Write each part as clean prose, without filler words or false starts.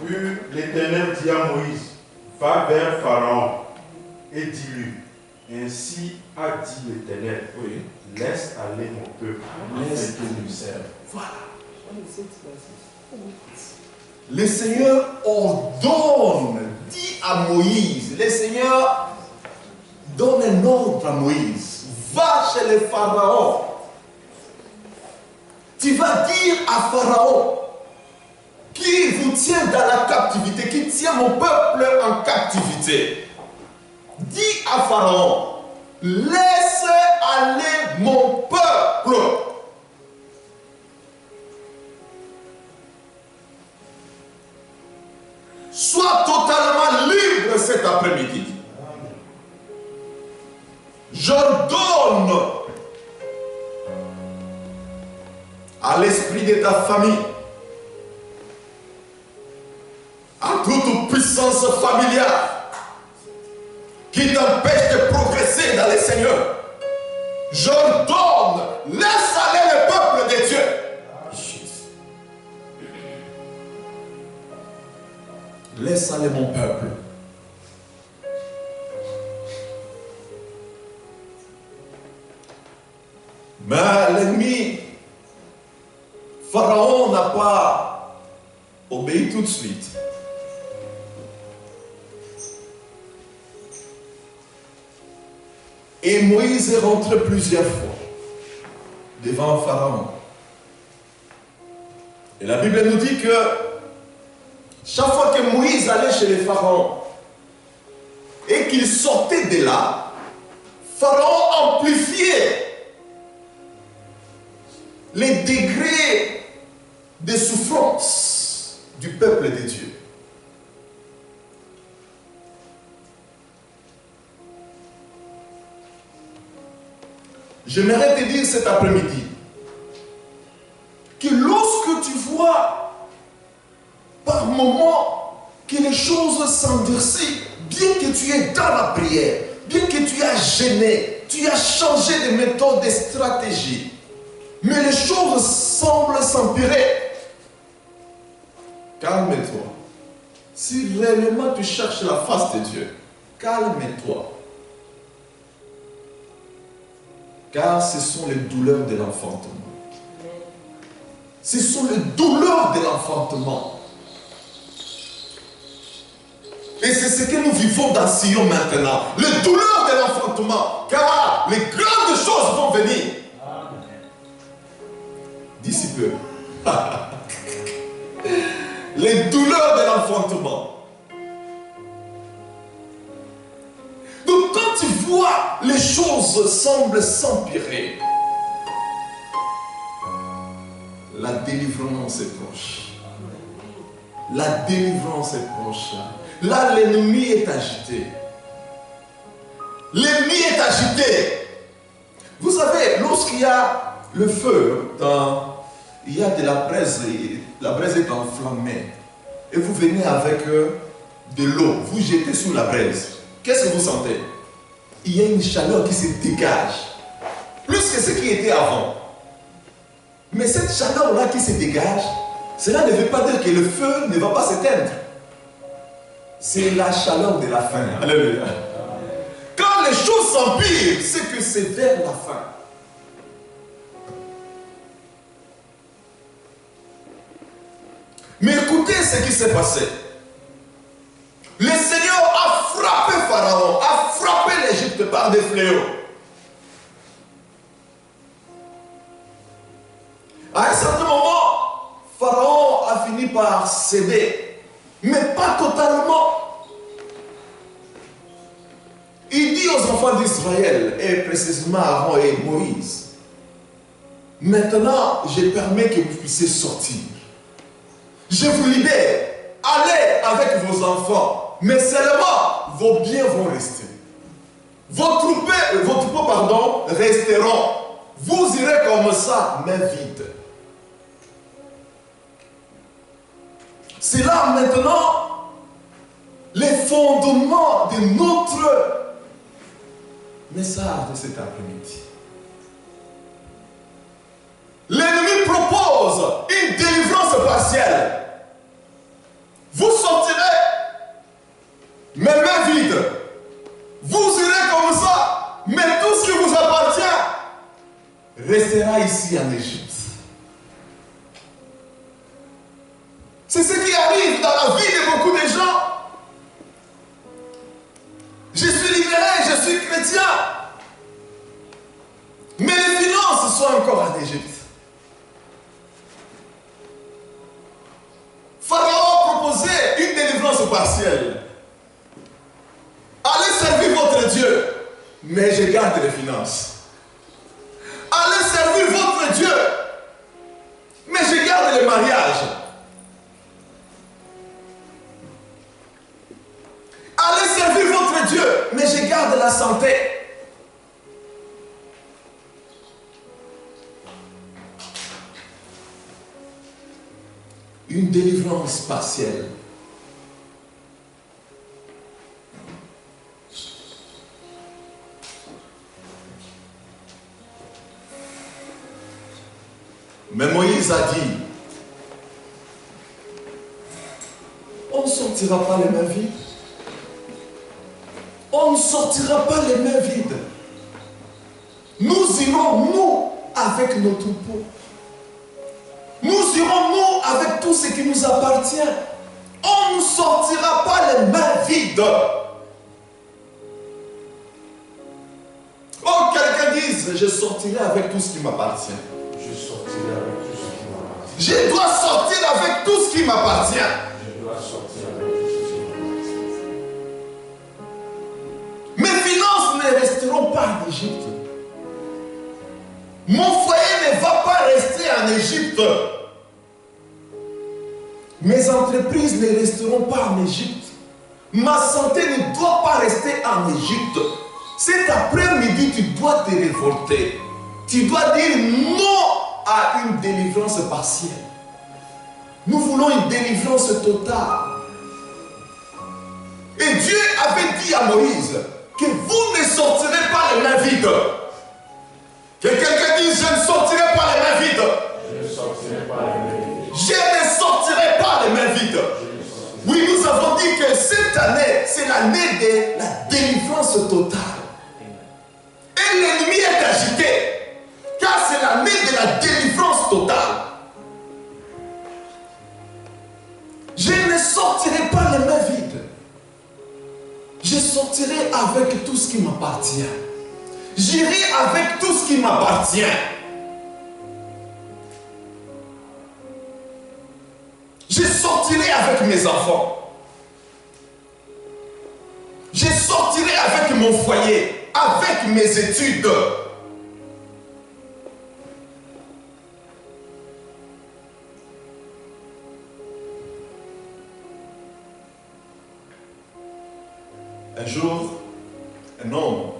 Puis l'Éternel dit à Moïse, va vers Pharaon et dis-lui, ainsi a dit l'Éternel, Oui. laisse aller mon peuple, Laisse qu'il lui serve. Voilà. Le Seigneur ordonne, dit à Moïse, le Seigneur donne un ordre à Moïse. Va chez le Pharaon. Tu vas dire à Pharaon qui vous tient dans la captivité, qui tient mon peuple en captivité. Dis à Pharaon, laisse aller mon peuple. Sois totalement libre cet après-midi. J'ordonne à l'esprit de ta famille, à toute puissance familiale qui t'empêche de progresser dans le Seigneur, j'ordonne, laisse aller le peuple de Dieu. Laisse aller mon peuple. Mais l'ennemi, Pharaon n'a pas obéi tout de suite. Et Moïse est rentré plusieurs fois devant Pharaon. Et la Bible nous dit que chaque fois que Moïse allait chez les pharaons et qu'il sortait de là, Pharaon amplifiait les degrés de souffrance du peuple de Dieu. J'aimerais te dire cet après-midi que lorsque tu vois par moments que les choses s'endurcissent, bien que tu es dans la prière, bien que tu as gêné, tu as changé de méthode, de stratégie, mais les choses semblent s'empirer, calme-toi. Si réellement tu cherches la face de Dieu, calme-toi. Car ce sont les douleurs de l'enfantement. Ce sont les douleurs de l'enfantement. Et c'est ce que nous vivons dans Sion maintenant. Les douleurs de l'enfantement. Car les grandes choses vont venir. D'ici peu. Les douleurs de l'enfantement. Donc quand tu vois les choses semblent s'empirer, la délivrance est proche. La délivrance est proche. Là, l'ennemi est agité. L'ennemi est agité. Vous savez, lorsqu'il y a le feu, il y a de la braise est enflammée. Et vous venez avec de l'eau, vous jetez sur la braise. Qu'est-ce que vous sentez? Il y a une chaleur qui se dégage. Plus que ce qui était avant. Mais cette chaleur-là qui se dégage, cela ne veut pas dire que le feu ne va pas s'éteindre. C'est la chaleur de la fin. Alléluia. Quand les choses s'empirent, c'est que c'est vers la fin. Mais écoutez ce qui s'est passé. Le Seigneur a frappé Pharaon, a frappé l'Égypte par des fléaux. À un certain moment, Pharaon a fini par céder, mais pas totalement. Il dit aux enfants d'Israël, et précisément Aaron et Moïse, maintenant je permets que vous puissiez sortir. Je vous libère. Allez avec vos enfants, mais seulement vos biens vont rester. Vos troupeaux, resteront. Vous irez comme ça, main vide. C'est là maintenant les fondements de notre message de cet après-midi. L'ennemi propose une délivrance partielle. Vous ici en Égypte. C'est ce qui arrive dans la vie de beaucoup de gens. Je suis libéré, je suis chrétien. Mais les finances sont encore en Égypte. Pharaon proposait une délivrance partielle. Allez servir votre Dieu, mais je garde les finances. Allez servir votre Dieu, mais je garde le mariage. Allez servir votre Dieu, mais je garde la santé. Une délivrance partielle. Mais Moïse a dit, on ne sortira pas les mains vides. On ne sortira pas les mains vides. Nous irons, nous, avec nos troupeaux. Nous irons, nous, avec tout ce qui nous appartient. On ne sortira pas les mains vides. Oh, quelqu'un dise, je sortirai avec tout ce qui m'appartient. Je sortirai avec tout ce qui m'appartient. Je dois sortir avec tout ce qui m'appartient. Je dois sortir avec tout ce qui m'appartient. Mes finances ne resteront pas en Égypte. Mon foyer ne va pas rester en Égypte. Mes entreprises ne resteront pas en Égypte. Ma santé ne doit pas rester en Égypte. Cet après-midi, tu dois te révolter. Tu dois dire non à une délivrance partielle. Nous voulons une délivrance totale. Et Dieu avait dit à Moïse que vous ne sortirez pas les mains vides. Que quelqu'un dise, je ne sortirai pas les mains vides. Je ne sortirai pas les mains vides. Je ne sortirai pas les mains vides. Oui, nous avons dit que cette année, c'est l'année de la délivrance totale. Et l'ennemi est agité. Car c'est l'année de la délivrance totale. Je ne sortirai pas les mains vides. Je sortirai avec tout ce qui m'appartient. J'irai avec tout ce qui m'appartient. Je sortirai avec mes enfants. Je sortirai avec mon foyer, avec mes études. Un jour, un homme,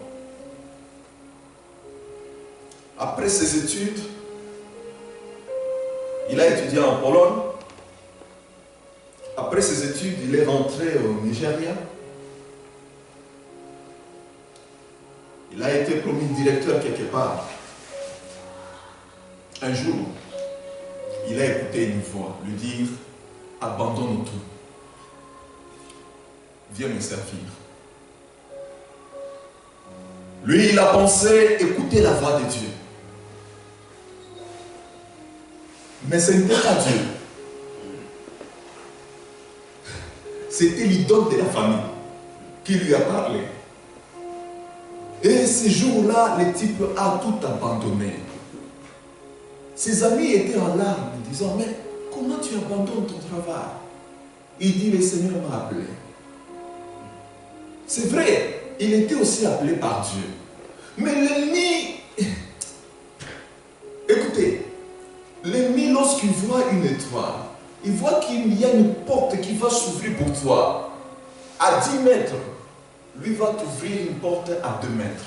après ses études, il a étudié en Pologne. Après ses études, il est rentré au Nigeria. Il a été promu directeur quelque part. Un jour, il a écouté une voix lui dire « Abandonne tout. Viens me servir. » Lui, il a pensé écouter la voix de Dieu. Mais ce n'était pas Dieu. C'était l'idole de la famille qui lui a parlé. Et ce jour-là, le type a tout abandonné. Ses amis étaient en larmes, disant, mais comment tu abandonnes ton travail? Il dit, le Seigneur m'a appelé. C'est vrai, il était aussi appelé par Dieu. Mais l'ennemi, écoutez, l'ennemi, lorsqu'il voit une étoile, il voit qu'il y a une porte qui va s'ouvrir pour toi. À 10 mètres, lui va t'ouvrir une porte à 2 mètres.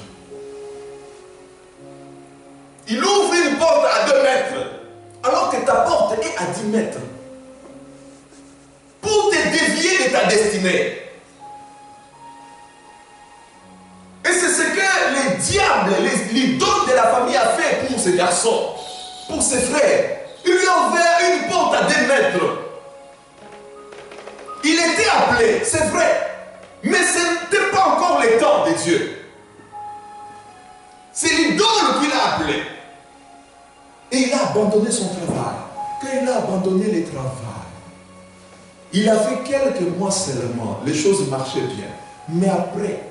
Il ouvre une porte à 2 mètres, alors que ta porte est à 10 mètres. Pour te dévier de ta destinée. Et c'est ce que les diables, l'idole de la famille a fait pour ces garçons, pour ses frères. Il lui a ouvert une porte à 2 mètres. Il était appelé, c'est vrai. Mais ce n'était pas encore le temps de Dieu. C'est l'idole qu'il a appelé. Et il a abandonné son travail. Quand il a abandonné le travail, il a fait quelques mois seulement. Les choses marchaient bien. Mais après,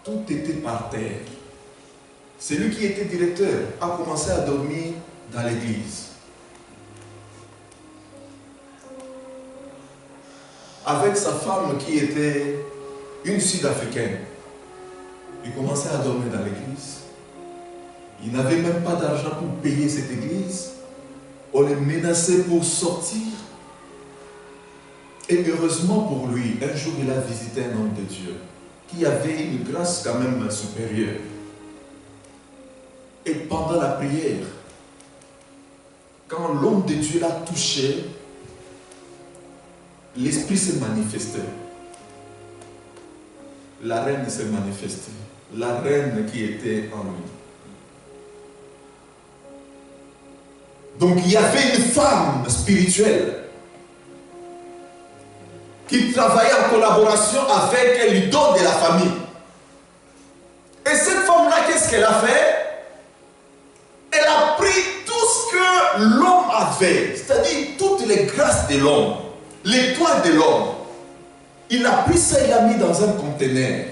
tout était par terre. Celui qui était directeur a commencé à dormir dans l'église. Avec sa femme qui était une Sud-Africaine. Il commençait à dormir dans l'église. Il n'avait même pas d'argent pour payer cette église. On les menaçait pour sortir. Et heureusement pour lui, un jour il a visité un homme de Dieu qui avait une grâce quand même supérieure. Et pendant la prière, quand l'homme de Dieu l'a touché, l'esprit s'est manifesté. La reine s'est manifestée. La reine qui était en lui. Donc il y avait une femme spirituelle qui travaillait en collaboration avec l'idole de la famille. Et cette femme-là, qu'est-ce qu'elle a fait? Elle a pris tout ce que l'homme avait, c'est-à-dire toutes les grâces de l'homme, l'étoile de l'homme. Il a pris ça, il l'a mis dans un conteneur.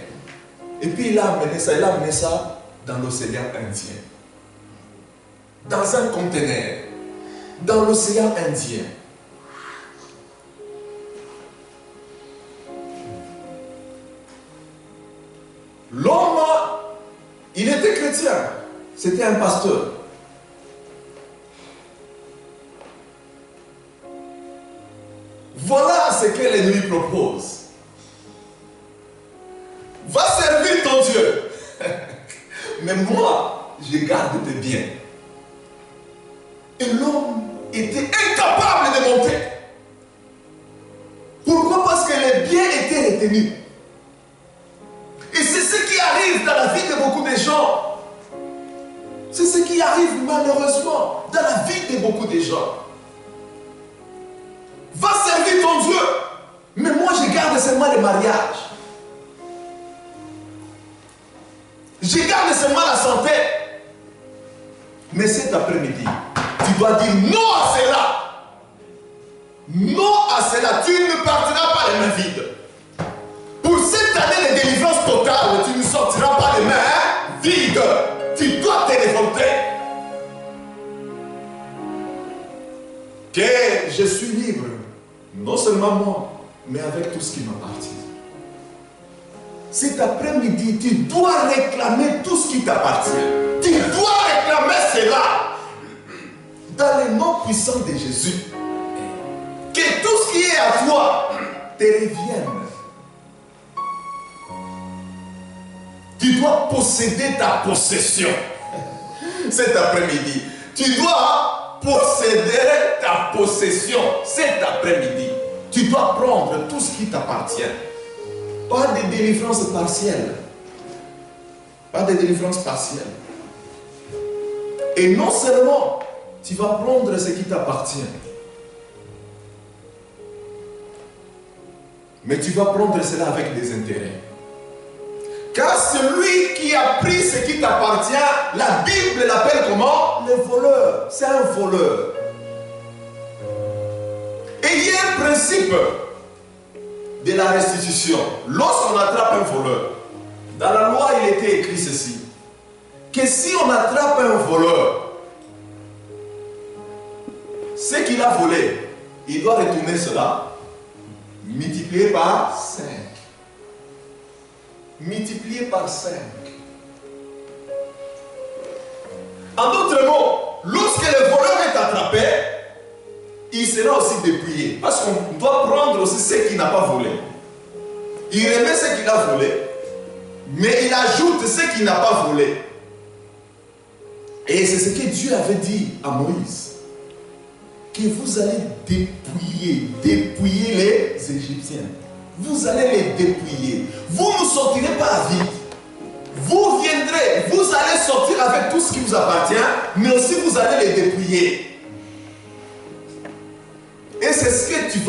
Et puis il a amené ça dans l'océan Indien. Dans un conteneur. Dans l'océan Indien. L'homme, il était chrétien. C'était un pasteur. Voilà ce que l'ennemi propose. Va servir ton Dieu. Mais moi, je garde tes biens. Et l'homme était incapable de monter. Pourquoi? Parce que les biens étaient retenus. Et c'est ce qui arrive dans la vie de beaucoup de gens. C'est ce qui arrive malheureusement dans la vie de beaucoup de gens. Va servir ton Dieu. Mais moi je garde seulement le mariage. Je garde seulement la santé. Mais cet après-midi, tu dois dire non à cela. Non à cela. Tu ne partiras pas les mains vides. Pour cette année de délivrance totale, tu ne sortiras pas les mains vides. Tu dois te révolter. Que je suis libre. Non seulement moi, mais avec tout ce qui m'appartient. Cet après-midi, tu dois réclamer tout ce qui t'appartient. Tu dois réclamer cela. Dans le nom puissant de Jésus. Que tout ce qui est à toi te revienne. Tu dois posséder ta possession. Cet après-midi. Tu dois posséder ta possession. Cet après-midi. Tu dois prendre tout ce qui t'appartient. Pas de délivrance partielle. Pas de délivrance partielle. Et non seulement tu vas prendre ce qui t'appartient, mais tu vas prendre cela avec des intérêts. Car celui qui a pris ce qui t'appartient, la Bible l'appelle comment? Le voleur. C'est un voleur. Et il y a un principe de la restitution. Lorsqu'on attrape un voleur, dans la loi il était écrit ceci, que si on attrape un voleur, ce qu'il a volé, il doit retourner cela, multiplié par 5. Multiplié par 5. En d'autres mots, lorsque le voleur est attrapé, il sera aussi dépouillé. Parce qu'on doit prendre aussi ce qu'il n'a pas volé. Il remet ce qu'il a volé, mais il ajoute ce qu'il n'a pas volé. Et c'est ce que Dieu avait dit à Moïse. Que vous allez dépouiller les Égyptiens. Vous allez les dépouiller. Vous ne sortirez pas à vide. Vous viendrez, vous allez sortir avec tout ce qui vous appartient, mais aussi vous allez les dépouiller. Et c'est ce que tu vas